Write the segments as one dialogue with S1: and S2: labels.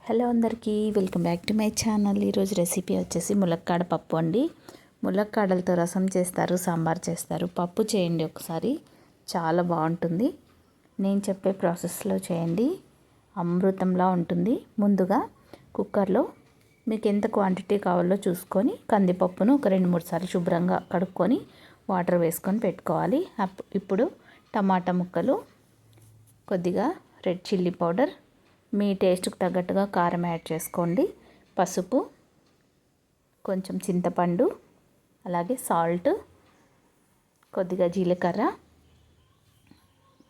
S1: Hello అందరికీ welcome back to my channel. ఈరోజు recipe వచ్చేసి ములక్కాడ పప్పు అండి. ములక్కాడలతో రసం చేస్తారు, సాంబార్ చేస్తారు, పప్పు చేయండి ఒకసారి, చాలా బాగుంటుంది. నేను చెప్పే ప్రాసెస్లో చేయండి, అమృతంలా ఉంటుంది. ముందుగా కుక్కర్లో మీకు ఎంత క్వాంటిటీ కావాలో చూసుకొని కందిపప్పును ఒక 2-3 సార్లు శుభ్రంగా కడుక్కొని వాటర్ వేసుకొని పెట్టుకోవాలి. ఇప్పుడు టమాటా ముక్కలు, కొద్దిగా రెడ్ చిల్లీ పౌడర్, మీ టేస్ట్కి తగ్గట్టుగా కారం యాడ్ చేసుకోండి, పసుపు, కొంచెం చింతపండు, అలాగే సాల్ట్, కొద్దిగా జీలకర్ర,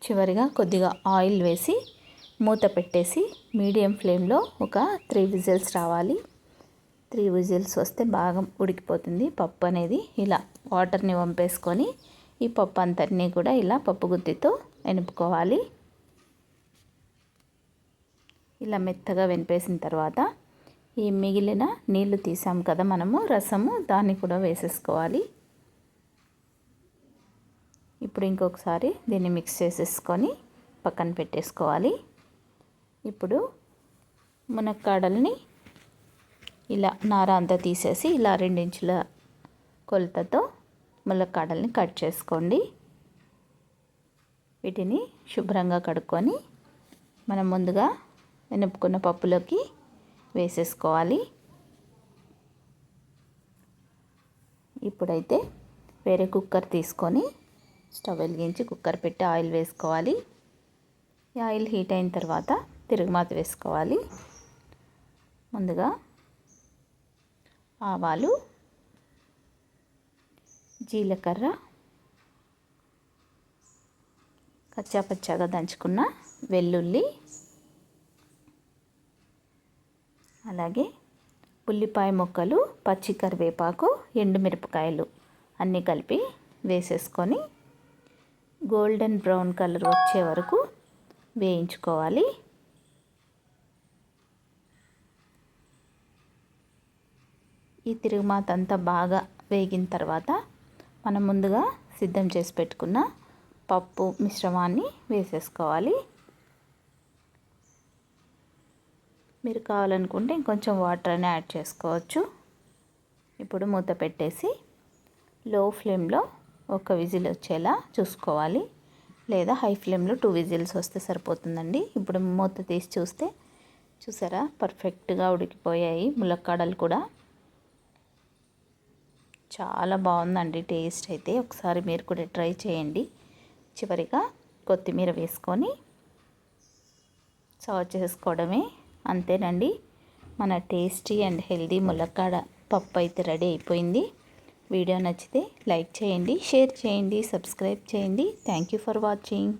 S1: చివరిగా కొద్దిగా ఆయిల్ వేసి మూత పెట్టేసి మీడియం ఫ్లేమ్లో ఒక 3 విజిల్స్ రావాలి. 3 విజిల్స్ వస్తే బాగా ఉడికిపోతుంది పప్పు అనేది. ఇలా వాటర్ని వంపేసుకొని ఈ పప్పు అంతటినీ కూడా ఇలా పప్పు గుత్తితో ఎనుపుకోవాలి. ఇలా మెత్తగా వెనిపేసిన తర్వాత ఈ మిగిలిన నీళ్లు తీసాం కదా మనము రసము, దాన్ని కూడా వేసేసుకోవాలి. ఇప్పుడు ఇంకొకసారి దీన్ని మిక్స్ చేసేసుకొని పక్కన పెట్టేసుకోవాలి. ఇప్పుడు మునక్కాడల్ని ఇలా నార అంతా తీసేసి ఇలా 2 ఇంచుల కొలతతో ములక్కాడల్ని కట్ చేసుకోండి. వీటిని శుభ్రంగా కడుక్కొని మనం ముందుగా వెనుపుకున్న పప్పులోకి వేసేసుకోవాలి. ఇప్పుడైతే వేరే కుక్కర్ తీసుకొని స్టవ్ వెలిగించి కుక్కర్ పెట్టి ఆయిల్ వేసుకోవాలి. ఈ ఆయిల్ హీట్ అయిన తర్వాత తిరుగుమాత వేసుకోవాలి. ముందుగా ఆవాలు, జీలకర్ర, కచ్చాపచ్చాగా దంచుకున్న వెల్లుల్లి, అలాగే ఉల్లిపాయ ముక్కలు, పచ్చి కరివేపాకు, ఎండుమిరపకాయలు అన్నీ కలిపి వేసేసుకొని గోల్డెన్ బ్రౌన్ కలర్ వచ్చే వరకు వేయించుకోవాలి. ఈ తిరుగుమాత అంతా బాగా వేగిన తర్వాత మనం ముందుగా సిద్ధం చేసి పెట్టుకున్న పప్పు మిశ్రమాన్ని వేసేసుకోవాలి. మీరు కావాలనుకుంటే ఇంకొంచెం వాటర్ అని యాడ్ చేసుకోవచ్చు. ఇప్పుడు మూత పెట్టేసి లో ఫ్లేమ్లో ఒక విజిల్ వచ్చేలా చూసుకోవాలి, లేదా హై ఫ్లేమ్లో 2 విజిల్స్ వస్తే సరిపోతుందండి. ఇప్పుడు మూత తీసి చూస్తే చూసారా, పర్ఫెక్ట్గా ఉడికిపోయాయి ములక్కాడలు కూడా. చాలా బాగుందండి టేస్ట్ అయితే. ఒకసారి మీరు కూడా ట్రై చేయండి. చివరిగా కొత్తిమీర వేసుకొని సర్వ్ చేసుకోవడమే. అంతేనండి, మన టేస్టీ అండ్ హెల్దీ ములక్కాడ పప్పు అయితే రెడీ అయిపోయింది. వీడియో నచ్చితే లైక్ చేయండి, షేర్ చేయండి, సబ్స్క్రైబ్ చేయండి. Thank you for watching.